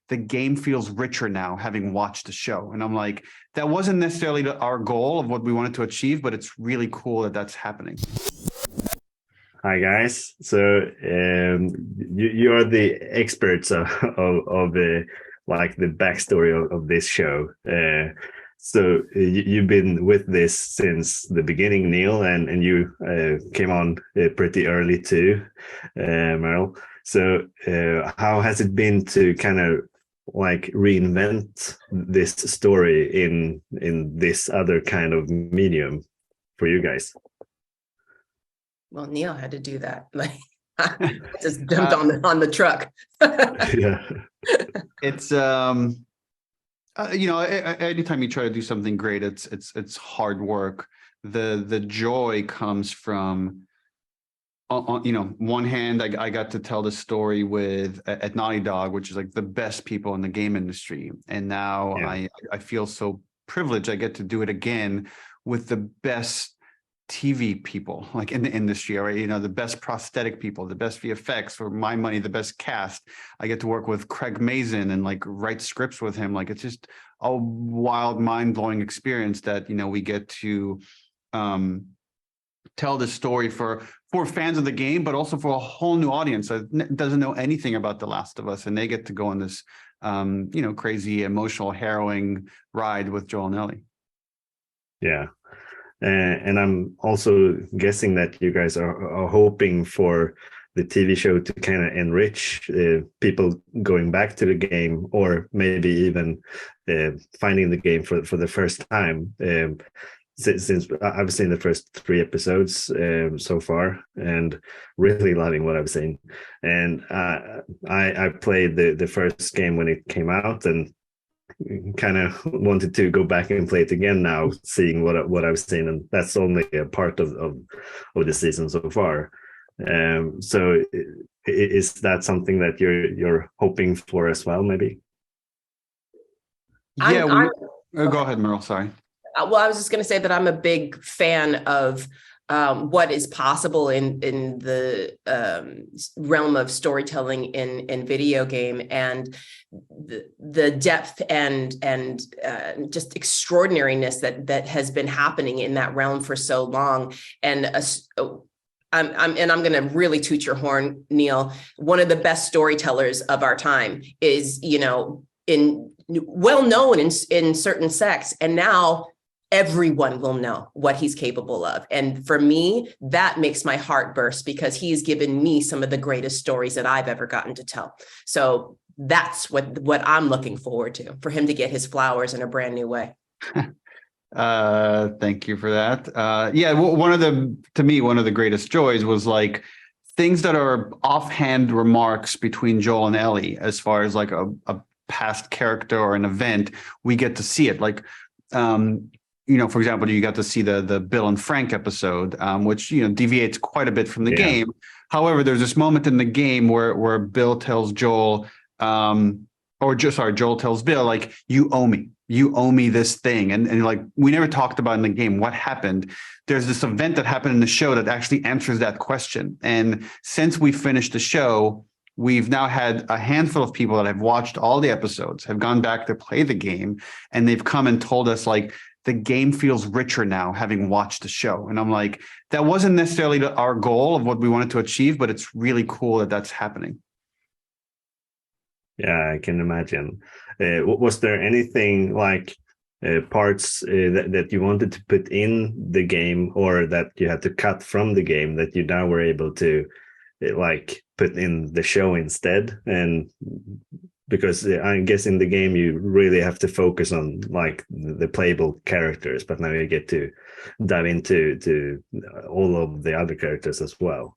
the game feels richer now having watched the show. And I'm like, that wasn't necessarily our goal of what we wanted to achieve, but it's really cool that that's happening. Hi guys. So you are the experts of like the backstory of this show. So you've been with this since the beginning, Neil, and you came on pretty early too, Merle. So how has it been to kind of like reinvent this story in this other kind of medium for you guys? Well, Neil had to do that. Like, I just jumped on the truck. Yeah. It's anytime you try to do something great, it's hard work. The joy comes from on one hand, I got to tell the story at Naughty Dog, which is like the best people in the game industry, and now I feel so privileged. I get to do it again with the best TV people like in the industry, right? The best prosthetic people, the best VFX, for my money, the best cast. I get to work with Craig Mazin and like write scripts with him. Like, it's just a wild, mind-blowing experience that we get to tell the story for fans of the game, but also for a whole new audience that doesn't know anything about The Last of Us, and they get to go on this crazy, emotional, harrowing ride with Joel and Ellie. Yeah. And I'm also guessing that you guys are hoping for the TV show to kind of enrich people going back to the game, or maybe even finding the game for the first time. Since I've seen the first 3 episodes so far, and really loving what I've seen. And I played the first game when it came out, and kind of wanted to go back and play it again now, seeing what I've seen, and that's only a part of the season so far. So is that something that you're hoping for as well, maybe? Yeah, go ahead, Merle. Sorry. Well, I was just going to say that I'm a big fan of what is possible in the realm of storytelling in video game, and the depth and just extraordinariness that has been happening in that realm for so long. And I'm going to really toot your horn, Neil. One of the best storytellers of our time is well known in certain sects, and now everyone will know what he's capable of. And for me, that makes my heart burst, because he's given me some of the greatest stories that I've ever gotten to tell. So that's what I'm looking forward to, for him to get his flowers in a brand new way. Thank you for that. One of the greatest joys was like things that are offhand remarks between Joel and Ellie, as far as like a past character or an event. We get to see it, like for example, you got to see the Bill and Frank episode, which deviates quite a bit from the game. However, there's this moment in the game where Bill tells Joel, Joel tells Bill, like, you owe me this thing, and like, we never talked about in the game what happened. There's this event that happened in the show that actually answers that question. And since we finished the show, we've now had a handful of people that have watched all the episodes, have gone back to play the game, and they've come and told us, like, the game feels richer now having watched the show. And I'm like, that wasn't necessarily our goal of what we wanted to achieve, but it's really cool that that's happening. Yeah, I can imagine. Was there anything like parts that you wanted to put in the game, or that you had to cut from the game, that you now were able to like put in the show instead? And because I guess in the game you really have to focus on like the playable characters, but now you get to dive into all of the other characters as well.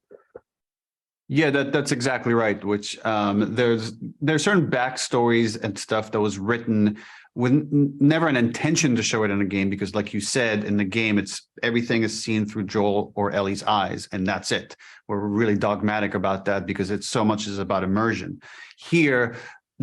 Yeah, that's exactly right. Which there's certain backstories and stuff that was written with never an intention to show it in a game, because like you said, in the game, everything is seen through Joel or Ellie's eyes, and that's it. We're really dogmatic about that because it's so much is about immersion. Here,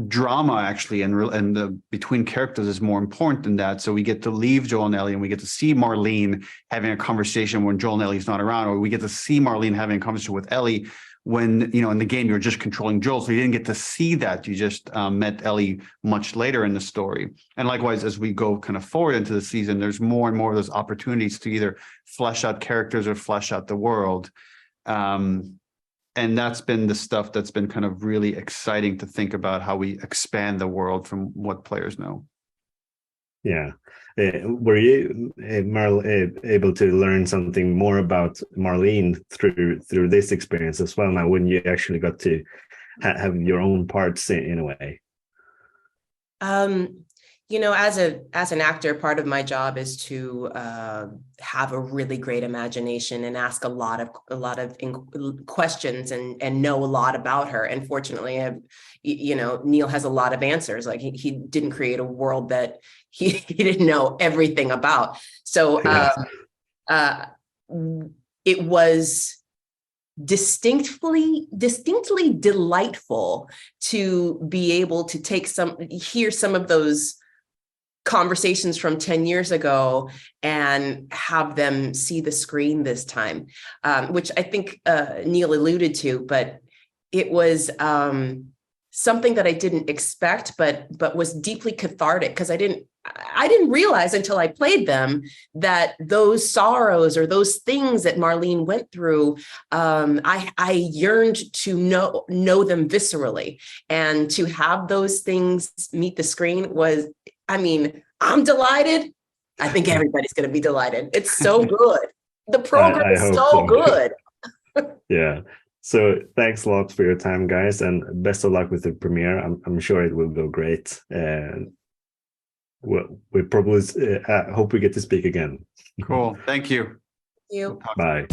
drama actually and the between characters is more important than that. So we get to leave Joel and Ellie, and we get to see Marlene having a conversation when Joel and Ellie's not around, or we get to see Marlene having a conversation with Ellie when, you know, in the game, you're just controlling Joel. So you didn't get to see that. You just met Ellie much later in the story. And likewise, as we go kind of forward into the season, there's more and more of those opportunities to either flesh out characters or flesh out the world. And that's been the stuff that's been kind of really exciting to think about, how we expand the world from what players know. Yeah. Were you, Merle, able to learn something more about Marlene through this experience as well? Now, when you actually got to have your own parts in a way. You know, as an actor, part of my job is to have a really great imagination and ask a lot of questions and know a lot about her. And fortunately, you know, Neil has a lot of answers. Like he didn't create a world that he didn't know everything about. So it was distinctly delightful to be able to hear some of those conversations from 10 years ago and have them see the screen this time, which I think Neil alluded to, but it was something that I didn't expect, but was deeply cathartic, because I didn't realize until I played them that those sorrows or those things that Marlene went through, I yearned to know them viscerally, and to have those things meet the screen was, I mean, I'm delighted. I think everybody's going to be delighted. It's so good. The program is so good. Yeah. So thanks a lot for your time, guys, and best of luck with the premiere. I'm sure it will go great. And we probably hope we get to speak again. Cool. Thank you. Thank you. Bye.